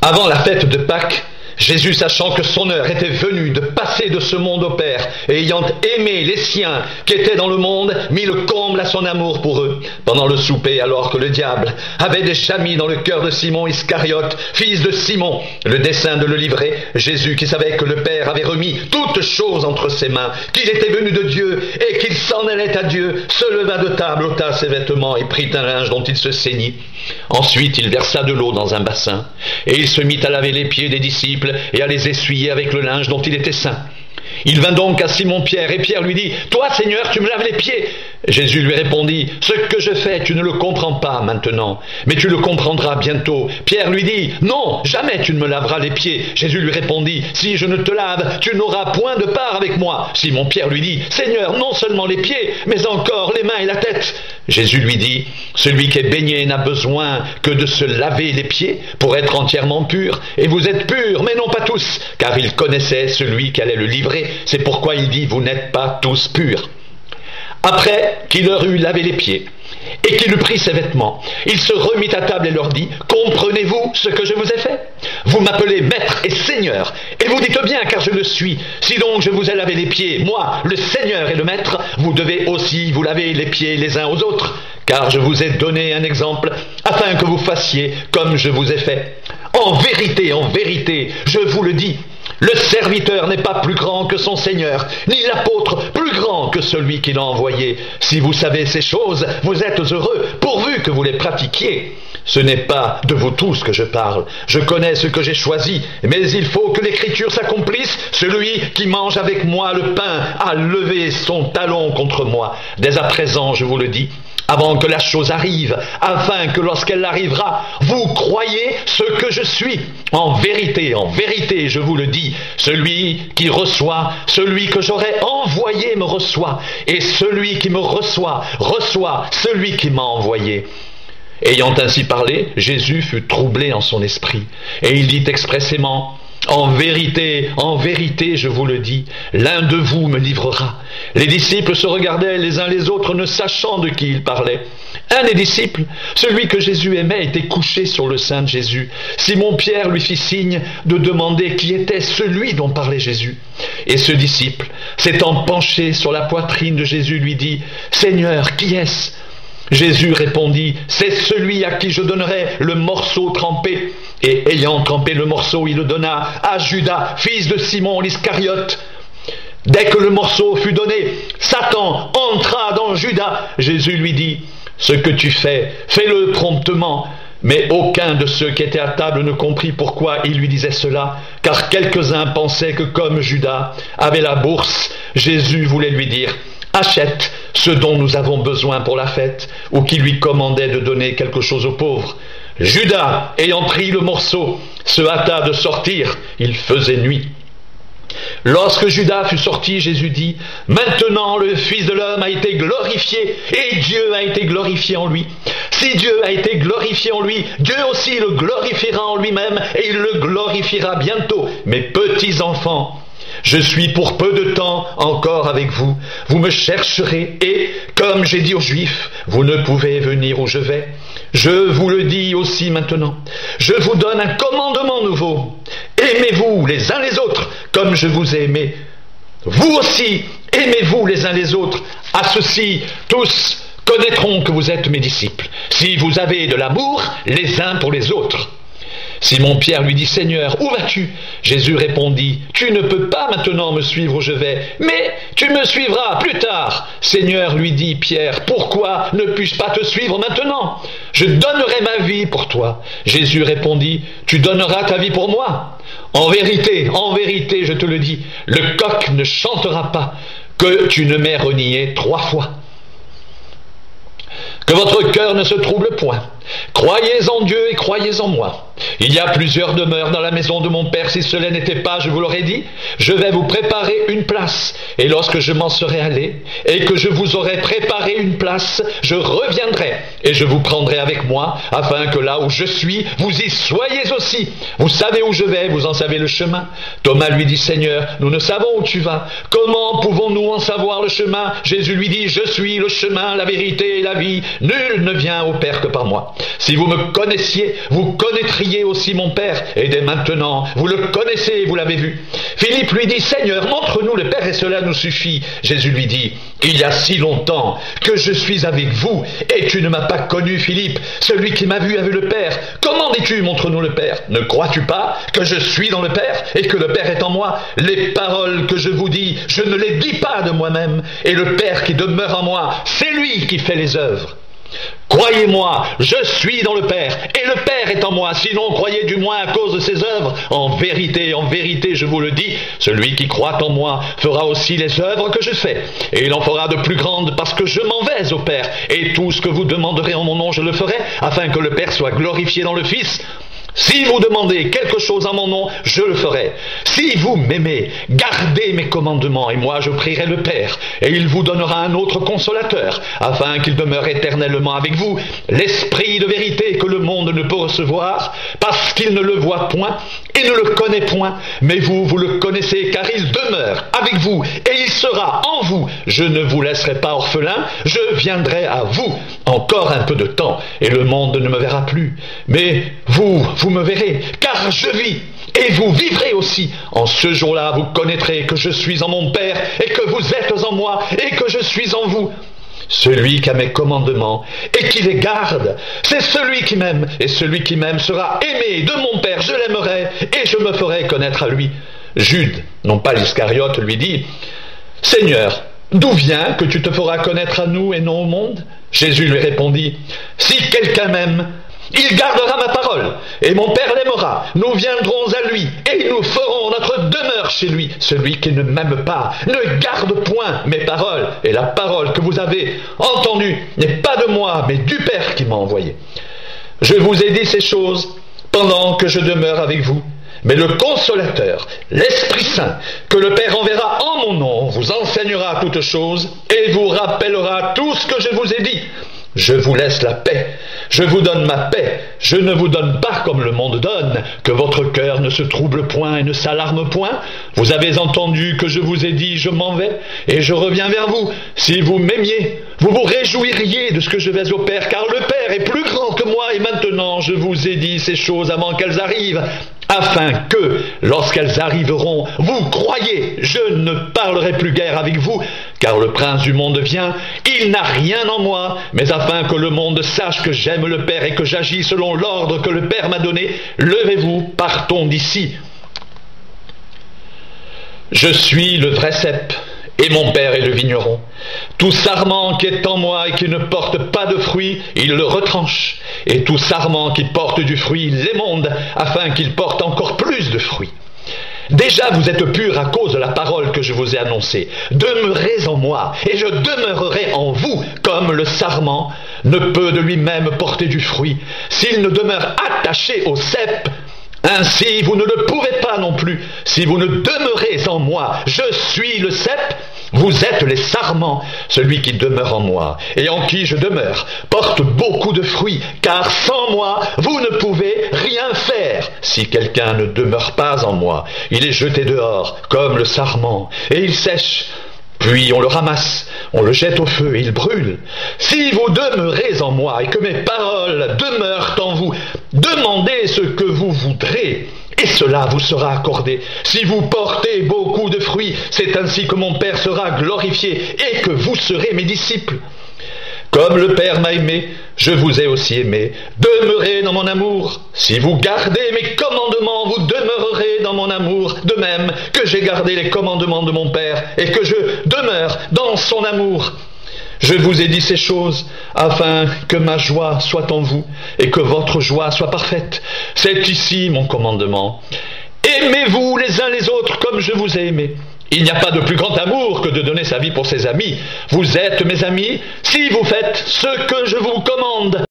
Avant la fête de Pâques, Jésus, sachant que son heure était venue de passer de ce monde au Père, et ayant aimé les siens qui étaient dans le monde, mit le comble à son amour pour eux. Pendant le souper, alors que le diable avait déjà mis dans le cœur de Simon Iscariote, fils de Simon, le dessein de le livrer, Jésus, qui savait que le Père avait remis toutes choses entre ses mains, qu'il était venu de Dieu et qu'il s'en allait à Dieu, se leva de table, ôta ses vêtements et prit un linge dont il se ceignit. Ensuite, il versa de l'eau dans un bassin, et il se mit à laver les pieds des disciples et à les essuyer avec le linge dont il était saint. Il vint donc à Simon-Pierre, et Pierre lui dit, « Toi, Seigneur, tu me laves les pieds ?» Jésus lui répondit, « Ce que je fais, tu ne le comprends pas maintenant, mais tu le comprendras bientôt. » Pierre lui dit, « Non, jamais tu ne me laveras les pieds. » Jésus lui répondit, « Si je ne te lave, tu n'auras point de part avec moi. » Simon-Pierre lui dit, « Seigneur, non seulement les pieds, mais encore les mains et la tête. » Jésus lui dit, « Celui qui est baigné n'a besoin que de se laver les pieds pour être entièrement pur. Et vous êtes purs, mais non pas tous, car il connaissait celui qui allait le livrer. C'est pourquoi il dit, vous n'êtes pas tous purs. » Après qu'il leur eut lavé les pieds, et qu'il eut pris ses vêtements, il se remit à table et leur dit, « Comprenez-vous ce que je vous ai fait? Vous m'appelez Maître et Seigneur, et vous dites bien, car je le suis. Si donc je vous ai lavé les pieds, moi, le Seigneur et le Maître, vous devez aussi vous laver les pieds les uns aux autres, car je vous ai donné un exemple, afin que vous fassiez comme je vous ai fait. En vérité, je vous le dis, le serviteur n'est pas plus grand que son Seigneur, ni l'apôtre plus grand que celui qui l'a envoyé. Si vous savez ces choses, vous êtes heureux, pourvu que vous les pratiquiez. Ce n'est pas de vous tous que je parle. Je connais ce que j'ai choisi, mais il faut que l'Écriture s'accomplisse. Celui qui mange avec moi le pain a levé son talon contre moi. Dès à présent, je vous le dis, avant que la chose arrive, afin que lorsqu'elle arrivera, vous croyez ce que je suis. En vérité, je vous le dis, celui qui reçoit, celui que j'aurai envoyé me reçoit, et celui qui me reçoit, reçoit celui qui m'a envoyé. » Ayant ainsi parlé, Jésus fut troublé en son esprit, et il dit expressément, en vérité, je vous le dis, l'un de vous me livrera. » Les disciples se regardaient les uns les autres, ne sachant de qui ils parlaient. Un des disciples, celui que Jésus aimait, était couché sur le sein de Jésus. Simon-Pierre lui fit signe de demander qui était celui dont parlait Jésus. Et ce disciple, s'étant penché sur la poitrine de Jésus, lui dit, « Seigneur, qui est-ce » Jésus répondit, « C'est celui à qui je donnerai le morceau trempé. » Et ayant trempé le morceau, il le donna à Judas, fils de Simon l'Iscariote. Dès que le morceau fut donné, Satan entra dans Judas. Jésus lui dit, « Ce que tu fais, fais-le promptement. » Mais aucun de ceux qui étaient à table ne comprit pourquoi il lui disait cela, car quelques-uns pensaient que comme Judas avait la bourse, Jésus voulait lui dire, « Achète ce dont nous avons besoin pour la fête, » ou qui lui commandait de donner quelque chose aux pauvres. Judas, ayant pris le morceau, se hâta de sortir. Il faisait nuit. Lorsque Judas fut sorti, Jésus dit, « Maintenant le Fils de l'homme a été glorifié, et Dieu a été glorifié en lui. Si Dieu a été glorifié en lui, Dieu aussi le glorifiera en lui-même, et il le glorifiera bientôt. Mes petits enfants, je suis pour peu de temps encore avec vous. Vous me chercherez et, comme j'ai dit aux Juifs, vous ne pouvez venir où je vais. Je vous le dis aussi maintenant. Je vous donne un commandement nouveau. Aimez-vous les uns les autres comme je vous ai aimé. Vous aussi, aimez-vous les uns les autres. À ceci, tous connaîtront que vous êtes mes disciples, si vous avez de l'amour les uns pour les autres. » Simon-Pierre lui dit, « Seigneur, où vas-tu » Jésus répondit, « Tu ne peux pas maintenant me suivre où je vais, mais tu me suivras plus tard. » Seigneur, lui dit Pierre, « Pourquoi ne puis-je pas te suivre maintenant? Je donnerai ma vie pour toi. » Jésus répondit, « Tu donneras ta vie pour moi. En vérité, je te le dis, le coq ne chantera pas que tu ne m'aies renié 3 fois. Que votre cœur ne se trouble point. Croyez en Dieu et croyez en moi. Il y a plusieurs demeures dans la maison de mon Père. Si cela n'était pas, je vous l'aurais dit. Je vais vous préparer une place. Et lorsque je m'en serai allé, et que je vous aurai préparé une place, je reviendrai, et je vous prendrai avec moi, afin que là où je suis, vous y soyez aussi. Vous savez où je vais, vous en savez le chemin. Thomas lui dit, Seigneur, nous ne savons où tu vas. Comment pouvons-nous en savoir le chemin? Jésus lui dit, je suis le chemin, la vérité et la vie. Nul ne vient au Père que par moi. Si vous me connaissiez, vous connaîtriez aussi mon Père, et dès maintenant, vous le connaissez, vous l'avez vu. Philippe lui dit, Seigneur, montre-nous le Père, et cela nous suffit. Jésus lui dit, il y a si longtemps que je suis avec vous, et tu ne m'as pas connu, Philippe. Celui qui m'a vu a vu le Père. Comment dis-tu, montre-nous le Père? Ne crois-tu pas que je suis dans le Père, et que le Père est en moi? Les paroles que je vous dis, je ne les dis pas de moi-même, et le Père qui demeure en moi, c'est lui qui fait les œuvres. Croyez-moi, je suis dans le Père, et le Père est en moi, sinon croyez du moins à cause de ses œuvres. En vérité, je vous le dis, celui qui croit en moi fera aussi les œuvres que je fais, et il en fera de plus grandes, parce que je m'en vais au Père, et tout ce que vous demanderez en mon nom, je le ferai, afin que le Père soit glorifié dans le Fils. Si vous demandez quelque chose en mon nom, je le ferai. Si vous m'aimez, gardez mes commandements, et moi je prierai le Père, et il vous donnera un autre consolateur, afin qu'il demeure éternellement avec vous, l'Esprit de vérité que le monde ne peut recevoir, parce qu'il ne le voit point, et ne le connaît point, mais vous, vous le connaissez, car il demeure avec vous, et il sera en vous. Je ne vous laisserai pas orphelin, je viendrai à vous. Encore un peu de temps, et le monde ne me verra plus. Mais vous me verrez, car je vis, et vous vivrez aussi. En ce jour-là, vous connaîtrez que je suis en mon Père, et que vous êtes en moi, et que je suis en vous. Celui qui a mes commandements, et qui les garde, c'est celui qui m'aime, et celui qui m'aime sera aimé de mon Père, je l'aimerai, et je me ferai connaître à lui. Jude, non pas l'Iscariote, lui dit, Seigneur, d'où vient que tu te feras connaître à nous et non au monde? Jésus lui répondit, si quelqu'un m'aime, il gardera ma parole, et mon Père l'aimera. Nous viendrons à lui, et nous ferons notre demeure chez lui. Celui qui ne m'aime pas ne garde point mes paroles, et la parole que vous avez entendue n'est pas de moi, mais du Père qui m'a envoyé. Je vous ai dit ces choses pendant que je demeure avec vous. Mais le Consolateur, l'Esprit Saint, que le Père enverra en mon nom, vous enseignera toutes choses, et vous rappellera tout ce que je vous ai dit. Je vous laisse la paix, je vous donne ma paix, je ne vous donne pas comme le monde donne, que votre cœur ne se trouble point et ne s'alarme point. Vous avez entendu que je vous ai dit, je m'en vais, et je reviens vers vous. Si vous m'aimiez, vous vous réjouiriez de ce que je vais au Père, car le Père est plus grand que moi, et maintenant je vous ai dit ces choses avant qu'elles arrivent, afin que, lorsqu'elles arriveront, vous croyez, je ne parlerai plus guère avec vous, car le prince du monde vient, il n'a rien en moi, mais afin que le monde sache que j'aime le Père et que j'agis selon l'ordre que le Père m'a donné, levez-vous, partons d'ici. Je suis le vrai cep, et mon Père est le vigneron. Tout sarment qui est en moi et qui ne porte pas de fruit, il le retranche. Et tout sarment qui porte du fruit, il l'émonde, afin qu'il porte encore plus de fruits. Déjà vous êtes purs à cause de la parole que je vous ai annoncée. Demeurez en moi, et je demeurerai en vous, comme le sarment ne peut de lui-même porter du fruit, s'il ne demeure attaché au cep. Ainsi vous ne le pourrez pas non plus, si vous ne demeurez en moi. Je suis le cep, vous êtes les sarments. Celui qui demeure en moi, et en qui je demeure, porte beaucoup de fruits, car sans moi, vous ne pouvez rien faire. Si quelqu'un ne demeure pas en moi, il est jeté dehors, comme le sarment, et il sèche. Puis on le ramasse, on le jette au feu et il brûle. Si vous demeurez en moi et que mes paroles demeurent en vous, demandez ce que vous voudrez, et cela vous sera accordé. Si vous portez beaucoup de fruits, c'est ainsi que mon Père sera glorifié et que vous serez mes disciples. Comme le Père m'a aimé, je vous ai aussi aimé. Demeurez dans mon amour. Si vous gardez mes commandements, vous demeurerez dans mon amour, de même que j'ai gardé les commandements de mon Père et que je demeure dans son amour. Je vous ai dit ces choses afin que ma joie soit en vous et que votre joie soit parfaite. C'est ici mon commandement. Aimez-vous les uns les autres comme je vous ai aimés. Il n'y a pas de plus grand amour que de donner sa vie pour ses amis. Vous êtes mes amis si vous faites ce que je vous commande.